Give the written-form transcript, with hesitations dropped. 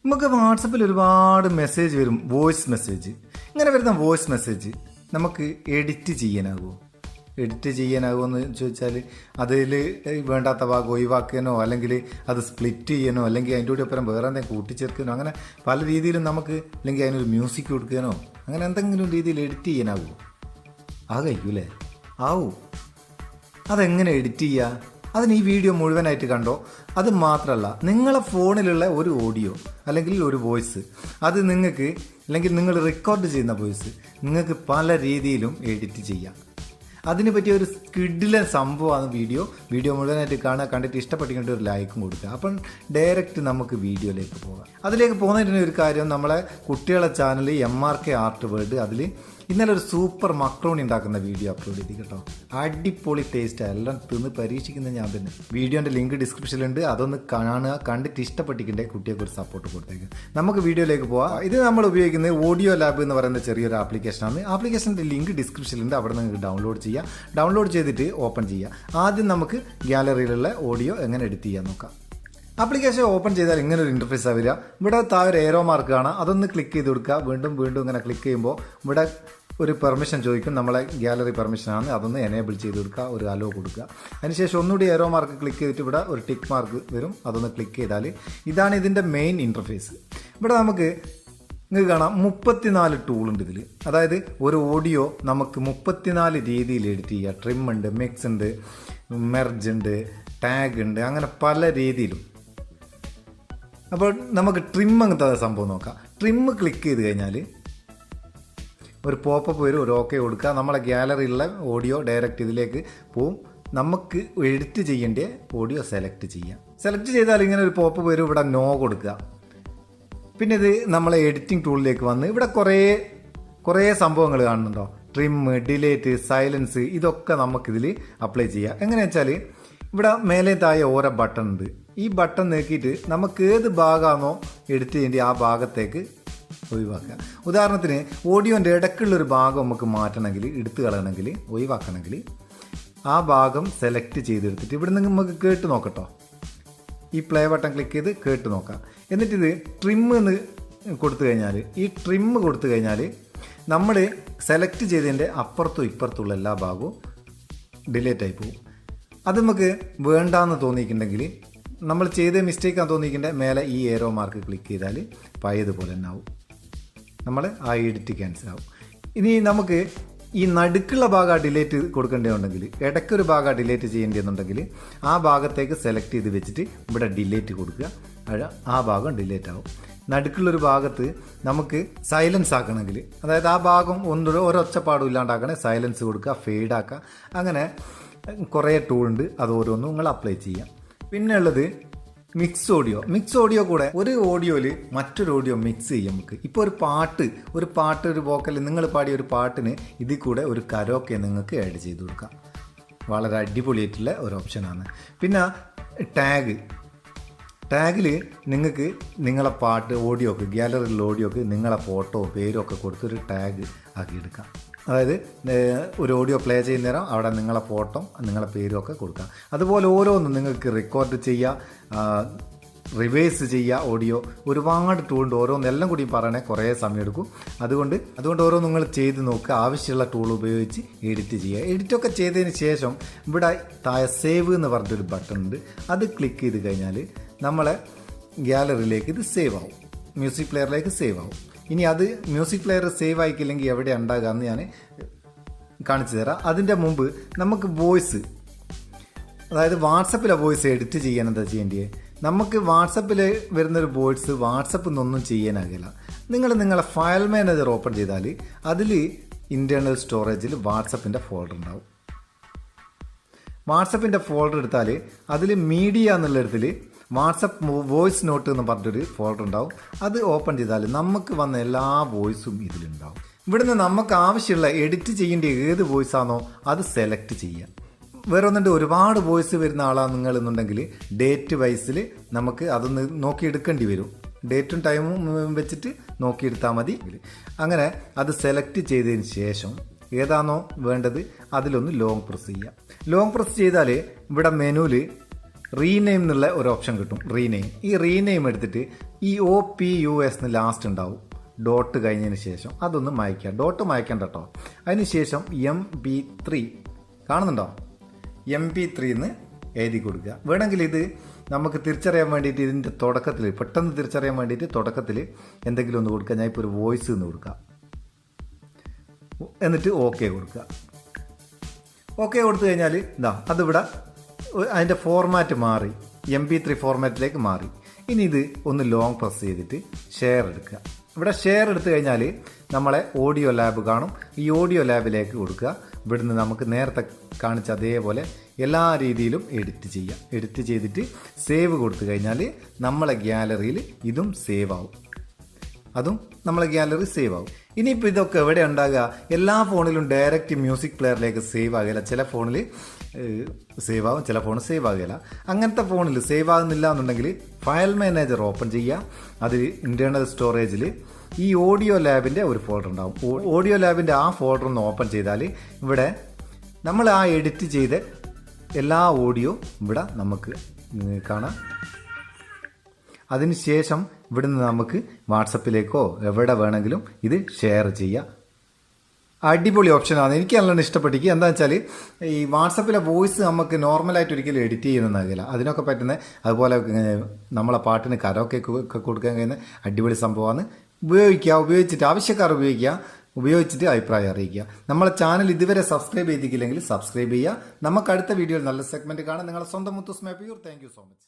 നമുക്ക് വാട്സപ്പിൽ ഒരുപാട് മെസ്സേജ് വരും, വോയിസ് മെസ്സേജ്. ഇങ്ങനെ വരുന്ന വോയിസ് മെസ്സേജ് നമുക്ക് എഡിറ്റ് ചെയ്യാനാകുമോ? എഡിറ്റ് ചെയ്യാനാകുമോ എന്ന് ചോദിച്ചാൽ അതിൽ വേണ്ടാത്ത ഭാഗം ഒഴിവാക്കാനോ അല്ലെങ്കിൽ അത് സ്പ്ലിറ്റ് ചെയ്യാനോ അല്ലെങ്കിൽ അതിൻ്റെ കൂടെ ഒപ്പം വേറെ എന്തെങ്കിലും കൂട്ടിച്ചേർക്കാനോ അങ്ങനെ പല രീതിയിലും നമുക്ക്, അല്ലെങ്കിൽ അതിനൊരു മ്യൂസിക് കൊടുക്കാനോ അങ്ങനെ എന്തെങ്കിലും രീതിയിൽ എഡിറ്റ് ചെയ്യാനാകുമോ? അത് കഴിയൂലേ? ആവൂ. അതെങ്ങനെ എഡിറ്റ് ചെയ്യുക? അതിന് ഈ വീഡിയോ മുഴുവനായിട്ട് കണ്ടോ. അത് മാത്രമല്ല, നിങ്ങളെ ഫോണിലുള്ള ഒരു ഓഡിയോ അല്ലെങ്കിൽ ഒരു വോയിസ് അത് നിങ്ങൾക്ക്, അല്ലെങ്കിൽ നിങ്ങൾ റെക്കോർഡ് ചെയ്യുന്ന വോയിസ് നിങ്ങൾക്ക് പല രീതിയിലും എഡിറ്റ് ചെയ്യാം. അതിന് പറ്റിയ ഒരു കിടിലൻ സംഭവമാണ് വീഡിയോ മുഴുവനായിട്ട് കാണുക. കണ്ടിട്ട് ഇഷ്ടപ്പെട്ടിട്ട് ഒരു ലൈക്കും കൊടുക്കുക. അപ്പം ഡയറക്റ്റ് നമുക്ക് വീഡിയോയിലേക്ക് പോകാം. അതിലേക്ക് പോകുന്നതിന് ഒരു കാര്യം, നമ്മളെ കുട്ടികളെ ചാനൽ MRK ആർട്ട് വേൾഡ്, അതിൽ ഇന്നലെ ഒരു സൂപ്പർ മക്രോണി ഉണ്ടാക്കുന്ന വീഡിയോ അപ്ലോഡ് ചെയ്തി കേട്ടോ. അടിപൊളി ടേസ്റ്റ്, എല്ലാം തിന്ന് പരീക്ഷിക്കുന്നത് ഞാൻ തന്നെ. വീഡിയോൻ്റെ ലിങ്ക് ഡിസ്ക്രിപ്ഷനിലുണ്ട്, അതൊന്ന് കാണുക. കണ്ടിട്ട് ഇഷ്ടപ്പെട്ടിട്ടുണ്ടെ കുട്ടിയൊക്കെ ഒരു സപ്പോർട്ട് കൊടുത്തേക്ക്. നമുക്ക് വീഡിയോയിലേക്ക് പോവാം. ഇത് നമ്മൾ ഉപയോഗിക്കുന്നത് ഓഡിയോ ലാബ് എന്ന് പറയുന്ന ചെറിയൊരു ആപ്ലിക്കേഷനാണ്. ആപ്ലിക്കേഷൻ്റെ ലിങ്ക് ഡിസ്ക്രിപ്ഷനിലുണ്ട്, അവിടെ നിങ്ങൾക്ക് ഡൗൺലോഡ് ചെയ്യാം. ഡൗൺലോഡ് ചെയ്തിട്ട് ഓപ്പൺ ചെയ്യുക. ആദ്യം നമുക്ക് ഗാലറിയിലുള്ള ഓഡിയോ എങ്ങനെ എഡിറ്റ് ചെയ്യാൻ നോക്കാം. ആപ്ലിക്കേഷൻ ഓപ്പൺ ചെയ്താൽ ഇങ്ങനെ ഒരു ഇൻ്റർഫേസാണ് വരിക. ഇവിടെ താഴെ ഒരു ഏരോ മാർക്ക് കാണാം, അതൊന്ന് ക്ലിക്ക് ചെയ്ത് കൊടുക്കുക. വീണ്ടും ഇങ്ങനെ ക്ലിക്ക് ചെയ്യുമ്പോൾ ഇവിടെ ഒരു പെർമിഷൻ ചോദിക്കും. നമ്മളെ ഗാലറി പെർമിഷനാണ്, അതൊന്ന് എനേബിൾ ചെയ്ത് കൊടുക്കുക, ഒരു അലോ കൊടുക്കുക. അതിനുശേഷം ഒന്നുകൂടി ഏരോ മാർക്ക് ക്ലിക്ക് ചെയ്തിട്ട് ഇവിടെ ഒരു ടിക്ക് മാർക്ക് വരും, അതൊന്ന് ക്ലിക്ക് ചെയ്താൽ ഇതാണ് ഇതിൻ്റെ മെയിൻ ഇൻ്റർഫേസ്. ഇവിടെ നിങ്ങൾക്ക് കാണാം 34 ടൂളുണ്ട് ഇതിൽ. അതായത് ഒരു ഓഡിയോ നമുക്ക് 34 രീതിയിൽ എഡിറ്റ് ചെയ്യുക. ട്രിം ഉണ്ട്, മിക്സ് ഉണ്ട്, മെർജ് ഉണ്ട്, ടാഗ് ഉണ്ട്, അങ്ങനെ പല രീതിയിലും. അപ്പോൾ നമുക്ക് ട്രിം അങ്ങനത്തെ സംഭവം നോക്കാം. ട്രിം ക്ലിക്ക് ചെയ്ത് കഴിഞ്ഞാൽ ഒരു പോപ്പപ്പ് വരും, ഒരു ഓക്കെ കൊടുക്കുക. നമ്മളെ ഗാലറിയിലുള്ള ഓഡിയോ ഡയറക്റ്റ് ഇതിലേക്ക് പോവും. നമുക്ക് എഡിറ്റ് ചെയ്യേണ്ട ഓഡിയോ സെലക്ട് ചെയ്യാം. സെലക്ട് ചെയ്താൽ ഇങ്ങനെ ഒരു പോപ്പപ്പ് വരും, ഇവിടെ നോ കൊടുക്കുക. പിന്നെ ഇത് നമ്മളെ എഡിറ്റിംഗ് ടൂളിലേക്ക് വന്ന് ഇവിടെ കുറേ സംഭവങ്ങൾ കാണുന്നുണ്ടോ. ട്രിം, ഡിലേറ്റ്, സൈലൻസ്, ഇതൊക്കെ നമുക്കിതിൽ അപ്ലൈ ചെയ്യാം. എങ്ങനെയാ വെച്ചാൽ ഇവിടെ മേലെ താഴെ ഓരോ ബട്ടൺ ഉണ്ട്. ഈ ബട്ടൺ നോക്കിയിട്ട് നമുക്ക് ഏത് ഭാഗമാണോ എഡിറ്റ് ചെയ്യേണ്ടത് ആ ഭാഗത്തേക്ക് ഒഴിവാക്കുക. ഉദാഹരണത്തിന് ഓഡിയോൻ്റെ ഇടയ്ക്കുള്ളൊരു ഭാഗം നമുക്ക് മാറ്റണമെങ്കിൽ, എടുത്തു കളയണമെങ്കിൽ, ഒഴിവാക്കണമെങ്കിൽ ആ ഭാഗം സെലക്ട് ചെയ്തെടുത്തിട്ട് ഇവിടെ നിന്ന് നമുക്ക് കേട്ട് നോക്കട്ടോ. ഈ പ്ലേ ബട്ടൺ ക്ലിക്ക് ചെയ്ത് കേട്ട് നോക്കാം. എന്നിട്ടിത് ട്രിം എന്ന് കൊടുത്തു കഴിഞ്ഞാൽ, ഈ ട്രിം കൊടുത്തു കഴിഞ്ഞാൽ നമ്മൾ സെലക്ട് ചെയ്തതിൻ്റെ അപ്പുറത്തും ഇപ്പുറത്തുള്ള എല്ലാ ഭാഗവും ഡിലേറ്റ് ആയി പോകും. അത് നമുക്ക് വേണ്ടാന്ന് തോന്നിയിട്ടുണ്ടെങ്കിൽ, നമ്മൾ ചെയ്ത മിസ്റ്റേക്കാന്ന് തോന്നിയിട്ടുണ്ടെങ്കിൽ മേലെ ഈ ഏരോ മാർക്ക് ക്ലിക്ക് ചെയ്താൽ പഴയതുപോലെ തന്നെ ആവും. നമ്മൾ ആ എഡിറ്റ് ക്യാൻസൽ ആവും. ഇനി നമുക്ക് ഈ നടുക്കുള്ള ഭാഗം ഡിലേറ്റ് കൊടുക്കേണ്ടതുണ്ടെങ്കിൽ, ഇടയ്ക്കൊരു ഭാഗം ഡിലേറ്റ് ചെയ്യേണ്ടതെന്നുണ്ടെങ്കിൽ ആ ഭാഗത്തേക്ക് സെലക്ട് ചെയ്ത് വെച്ചിട്ട് ഇവിടെ ഡിലേറ്റ് കൊടുക്കുക. ആ ഭാഗം ഡിലേറ്റ് ആവും. നടുക്കുള്ളൊരു ഭാഗത്ത് നമുക്ക് സൈലൻസ് ആക്കണമെങ്കിൽ, അതായത് ആ ഭാഗം ഒരൊച്ചപ്പാടും ഇല്ലാണ്ടാക്കണേ, സൈലൻസ് കൊടുക്കുക, ഫെയ്ഡ് ആക്കുക. അങ്ങനെ കുറേ ടൂളുണ്ട്, അത് ഓരോന്നും നിങ്ങൾ അപ്ലൈ ചെയ്യാം. പിന്നെ ഉള്ളത് മിക്സ് ഓഡിയോ കൂടെ ഒരു ഓഡിയോയിൽ മറ്റൊരു ഓഡിയോ മിക്സ് ചെയ്യാം നമുക്ക്. ഇപ്പോൾ ഒരു വോക്കൽ നിങ്ങൾ പാടിയ ഒരു പാട്ടിന് ഇതിൽ കൂടെ ഒരു കരോക്കെ നിങ്ങൾക്ക് ആഡ് ചെയ്ത് കൊടുക്കാം. വളരെ അടിപൊളിയായിട്ടുള്ള ഒരു ഓപ്ഷനാണ്. പിന്നെ ടാഗിൽ നിങ്ങൾക്ക് നിങ്ങളെ പാട്ട് ഓഡിയോക്ക്, ഗാലറിയിലുള്ള ഓഡിയോക്ക് നിങ്ങളെ ഫോട്ടോ പേരും ഒക്കെ കൊടുത്തൊരു ടാഗ് ആക്കിയെടുക്കാം. അതായത് ഒരു ഓഡിയോ പ്ലേ ചെയ്യുന്ന നേരം അവിടെ നിങ്ങളെ ഫോട്ടോ, നിങ്ങളെ പേരും ഒക്കെ കൊടുക്കാം. അതുപോലെ ഓരോന്നും നിങ്ങൾക്ക് റെക്കോർഡ് ചെയ്യുക, റിവേഴ്സ് ചെയ്യുക, ഓഡിയോ ഒരുപാട് ടൂളുണ്ട്. ഓരോന്നെല്ലാം കൂടി പറയണേ കുറേ സമയം എടുക്കും. അതുകൊണ്ട് ഓരോ നിങ്ങൾ ചെയ്ത് നോക്കുക. ആവശ്യമുള്ള ടൂൾ ഉപയോഗിച്ച് എഡിറ്റ് ചെയ്യുക. എഡിറ്റൊക്കെ ചെയ്തതിന് ശേഷം ഇവിടെ താഴെ സേവ് എന്ന് പറഞ്ഞിട്ടൊരു ബട്ടൺ ഉണ്ട്, അത് ക്ലിക്ക് ചെയ്ത് കഴിഞ്ഞാൽ നമ്മളെ ഗാലറിയിലേക്ക് ഇത് സേവ് ആവും, മ്യൂസിക് പ്ലെയറിലേക്ക് സേവ് ആവും. ഇനി അത് മ്യൂസിക് പ്ലെയർ സേവ് ആയിക്കില്ലെങ്കിൽ എവിടെ ഉണ്ടാകുക എന്ന് ഞാൻ കാണിച്ചു തരാം. അതിൻ്റെ മുമ്പ് നമുക്ക് വോയിസ്, അതായത് വാട്സപ്പിലെ വോയിസ് എഡിറ്റ് ചെയ്യാൻ എന്താ ചെയ്യേണ്ടത്? നമുക്ക് വാട്സപ്പിൽ വരുന്നൊരു വോയിസ് വാട്സപ്പിൽ നിന്നൊന്നും ചെയ്യാനാകില്ല. നിങ്ങളെ ഫയൽ മാനേജർ ഓപ്പൺ ചെയ്താൽ അതിൽ ഇൻറ്റേർണൽ സ്റ്റോറേജിൽ വാട്സപ്പിൻ്റെ ഫോൾഡർ ഉണ്ടാവും. വാട്സപ്പിൻ്റെ ഫോൾഡർ എടുത്താൽ അതിൽ മീഡിയ എന്നുള്ളിടത്തിൽ വാട്സപ്പ് വോയിസ് നോട്ട് എന്ന് പറഞ്ഞിട്ടൊരു ഫോൾഡർ ഉണ്ടാവും. അത് ഓപ്പൺ ചെയ്താൽ നമുക്ക് വന്ന എല്ലാ വോയിസും ഇതിലുണ്ടാവും. ഇവിടുന്ന് നമുക്ക് ആവശ്യമുള്ള എഡിറ്റ് ചെയ്യേണ്ട ഏത് വോയിസാണോ അത് സെലക്ട് ചെയ്യാം. വേറെ ഒന്നുണ്ട്, ഒരുപാട് വോയിസ് വരുന്ന ആളാണ് നിങ്ങളെന്നുണ്ടെങ്കിൽ ഡേറ്റ് വൈസിൽ നമുക്ക് അതൊന്ന് നോക്കിയെടുക്കേണ്ടി വരും. ഡേറ്റും ടൈമും വെച്ചിട്ട് നോക്കിയെടുത്താൽ മതി. അങ്ങനെ അത് സെലക്ട് ചെയ്തതിന് ശേഷം ഏതാണോ വേണ്ടത് അതിലൊന്ന് ലോങ് പ്രസ് ചെയ്യാം. ലോങ് പ്രസ് ചെയ്താൽ ഇവിടെ മെനുവിൽ റീനെയിം എന്നുള്ള ഒരു ഓപ്ഷൻ കിട്ടും. റീനെയിം, ഈ റീനെയിം എടുത്തിട്ട് ഈ OPUS എന്ന് ലാസ്റ്റ് ഉണ്ടാവും, ഡോട്ട് കഴിഞ്ഞതിന് ശേഷം അതൊന്ന് മായ്ക്കുക. ഡോട്ട് മായ്ക്കണ്ട കേട്ടോ. അതിന് ശേഷം MP3 കാണുന്നുണ്ടോ, MP3 എന്ന് എഴുതി കൊടുക്കുക. വേണമെങ്കിൽ ഇത് നമുക്ക് തിരിച്ചറിയാൻ വേണ്ടിയിട്ട് ഇതിൻ്റെ തുടക്കത്തിൽ പെട്ടെന്ന് തിരിച്ചറിയാൻ വേണ്ടിയിട്ട് തുടക്കത്തിൽ എന്തെങ്കിലും ഒന്ന് കൊടുക്കുക. ഞാൻ ഇപ്പോൾ ഒരു വോയിസ് എന്ന് കൊടുക്കുക, എന്നിട്ട് ഓക്കെ കൊടുക്കുക. ഓക്കെ കൊടുത്തു കഴിഞ്ഞാൽ ഇതാ അതിവിടെ അതിൻ്റെ ഫോർമാറ്റ് മാറി, MP3 ഫോർമാറ്റിലേക്ക് മാറി. ഇനി ഇത് ഒന്ന് ലോങ് പ്രസ് ചെയ്തിട്ട് ഷെയർ എടുക്കുക. ഇവിടെ ഷെയർ എടുത്തു കഴിഞ്ഞാൽ നമ്മളെ ഓഡിയോ ലാബ് കാണും. ഈ ഓഡിയോ ലാബിലേക്ക് കൊടുക്കുക. ഇവിടുന്ന് നമുക്ക് നേരത്തെ കാണിച്ച അതേപോലെ എല്ലാ രീതിയിലും എഡിറ്റ് ചെയ്യാം. എഡിറ്റ് ചെയ്തിട്ട് സേവ് കൊടുത്തു കഴിഞ്ഞാൽ നമ്മളെ ഗ്യാലറിയിൽ ഇതും സേവ് ആവും, അതും നമ്മളെ ഗ്യാലറി സേവ് ആവും. ഇനിയിപ്പോൾ ഇതൊക്കെ എവിടെ ഉണ്ടാകുക, എല്ലാ ഫോണിലും ഡയറക്റ്റ് മ്യൂസിക് പ്ലെയറിലേക്ക് സേവ് ആകില്ല. ചില ഫോണിൽ സേവ് ആകും, ചില ഫോൺ സേവ് ആകില്ല. അങ്ങനത്തെ ഫോണിൽ സേവ് ആകുന്നില്ല എന്നുണ്ടെങ്കിൽ ഫയൽ മാനേജർ ഓപ്പൺ ചെയ്യുക. അതിൽ ഇൻറ്റേർണൽ സ്റ്റോറേജിൽ ഈ ഓഡിയോ ലാബിൻ്റെ ഒരു ഫോൾഡർ ഉണ്ടാവും. ഓഡിയോ ലാബിൻ്റെ ആ ഫോൾഡർ ഒന്ന് ഓപ്പൺ ചെയ്താൽ ഇവിടെ നമ്മൾ ആ എഡിറ്റ് ചെയ്ത എല്ലാ ഓഡിയോ ഇവിടെ നമുക്ക് കാണാം. അതിനുശേഷം ഇവിടുന്ന് നമുക്ക് വാട്സപ്പിലേക്കോ എവിടെ വേണമെങ്കിലും ഇത് ഷെയർ ചെയ്യാം. അടിപൊളി ഓപ്ഷനാണ്, എനിക്ക് നല്ലോണം ഇഷ്ടപ്പെട്ടിരിക്കുക. എന്താ വെച്ചാൽ ഈ വാട്സപ്പിലെ വോയിസ് നമുക്ക് നോർമലായിട്ട് ഒരിക്കലും എഡിറ്റ് ചെയ്യുന്നതാകില്ല, അതിനൊക്കെ പറ്റുന്ന അതുപോലെ നമ്മളെ പാട്ടിന് കരോക്കെ ഒക്കെ കൊടുക്കാൻ കഴിയുന്ന അടിപൊളി സംഭവമാണ്. ഉപയോഗിച്ചിട്ട് ആവശ്യക്കാർ ഉപയോഗിച്ചിട്ട് അഭിപ്രായം അറിയിക്കുക. നമ്മളെ ചാനൽ ഇതുവരെ സബ്സ്ക്രൈബ് ചെയ്തിട്ടില്ലെങ്കിൽ സബ്സ്ക്രൈബ് ചെയ്യുക. നമുക്ക് അടുത്ത വീഡിയോയിൽ നല്ല സെഗ്മെന്റ് കാണാം. നിങ്ങളുടെ സ്വന്തം Muthoos Meppayur. Thank you so much.